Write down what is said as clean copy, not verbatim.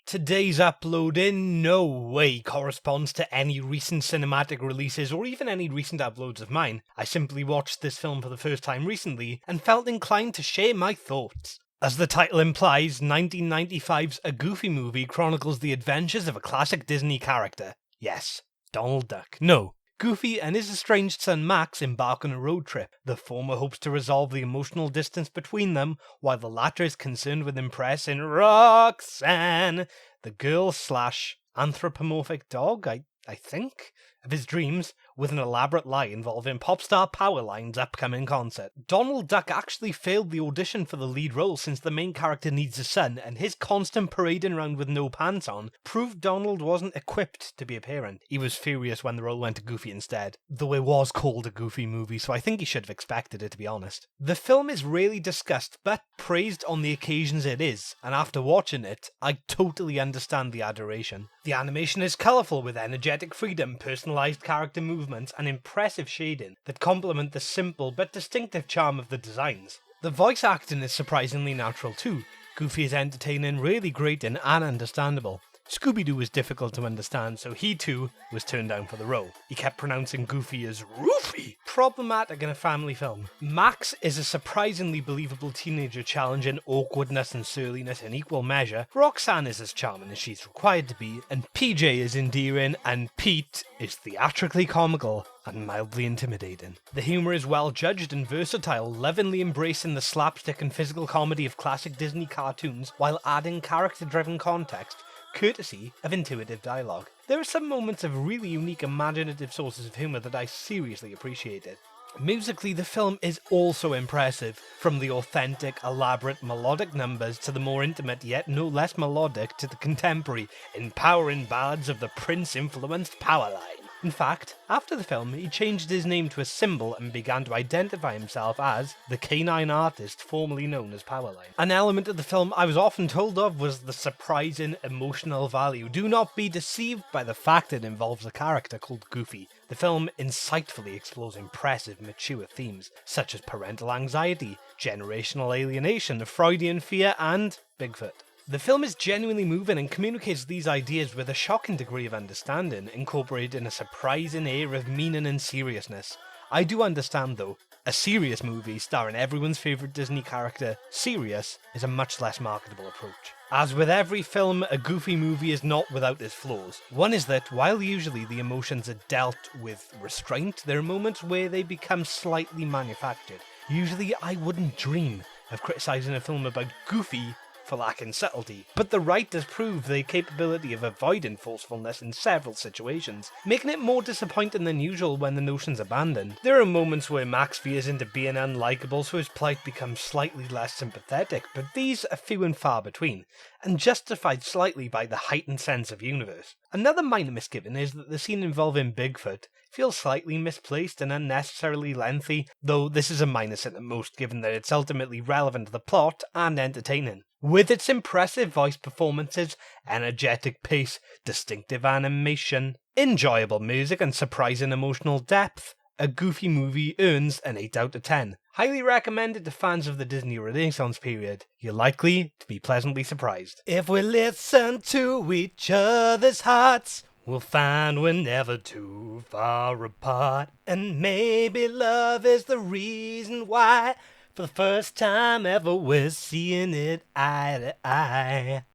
Today's upload in no way corresponds to any recent cinematic releases or even any recent uploads of mine. I simply watched this film for the first time recently and felt inclined to share my thoughts. As the title implies, 1995's A Goofy Movie chronicles the adventures of a classic Disney character. Yes, Donald Duck. No, Goofy and his estranged son Max embark on a road trip. The former hopes to resolve the emotional distance between them, while the latter is concerned with impressing Roxanne, the girl/anthropomorphic dog, I think, of his dreams, with an elaborate lie involving Popstar Powerline's upcoming concert. Donald Duck actually failed the audition for the lead role since the main character needs a son, and his constant parading around with no pants on proved Donald wasn't equipped to be a parent. He was furious when the role went to Goofy instead, though it was called A Goofy Movie, so I think he should have expected it, to be honest. The film is rarely discussed, but praised on the occasions it is, and after watching it, I totally understand the adoration. The animation is colourful with energetic freedom, personalised character movements, and impressive shading that complement the simple but distinctive charm of the designs. The voice acting is surprisingly natural too. Goofy is entertaining, really grating, and understandable. Scooby-Doo was difficult to understand, so he too was turned down for the role. He kept pronouncing Goofy as Roofy. Problematic in a family film. Max is a surprisingly believable teenager challenging awkwardness and surliness in equal measure. Roxanne is as charming as she's required to be, and PJ is endearing, and Pete is theatrically comical and mildly intimidating. The humour is well judged and versatile, lovingly embracing the slapstick and physical comedy of classic Disney cartoons while adding character-driven context, courtesy of intuitive dialogue. There are some moments of really unique imaginative sources of humour that I seriously appreciated. Musically, the film is also impressive, from the authentic, elaborate, melodic numbers to the more intimate yet no less melodic to the contemporary, empowering ballads of the Prince-influenced Powerline. In fact, after the film, he changed his name to a symbol and began to identify himself as the canine artist formerly known as Powerline. An element of the film I was often told of was the surprising emotional value. Do not be deceived by the fact it involves a character called Goofy. The film insightfully explores impressive, mature themes, such as parental anxiety, generational alienation, Freudian fear, and Bigfoot. The film is genuinely moving and communicates these ideas with a shocking degree of understanding, incorporating a surprising air of meaning and seriousness. I do understand though, a serious movie starring everyone's favourite Disney character, Sirius, is a much less marketable approach. As with every film, A Goofy Movie is not without its flaws. One is that, while usually the emotions are dealt with restraint, there are moments where they become slightly manufactured. Usually I wouldn't dream of criticising a film about Goofy for lacking subtlety, but the writers prove their capability of avoiding forcefulness in several situations, making it more disappointing than usual when the notion's abandoned. There are moments where Max veers into being unlikable, so his plight becomes slightly less sympathetic, but these are few and far between, and justified slightly by the heightened sense of universe. Another minor misgiving is that the scene involving Bigfoot feels slightly misplaced and unnecessarily lengthy, though this is a minor sin at most given that it's ultimately relevant to the plot and entertaining. With its impressive voice performances, energetic pace, distinctive animation, enjoyable music and surprising emotional depth, A Goofy Movie earns an 8 out of 10. Highly recommended to fans of the Disney Renaissance period. You're likely to be pleasantly surprised. If we listen to each other's hearts, we'll find we're never too far apart. And maybe love is the reason why, for the first time ever, we're seeing it eye to eye.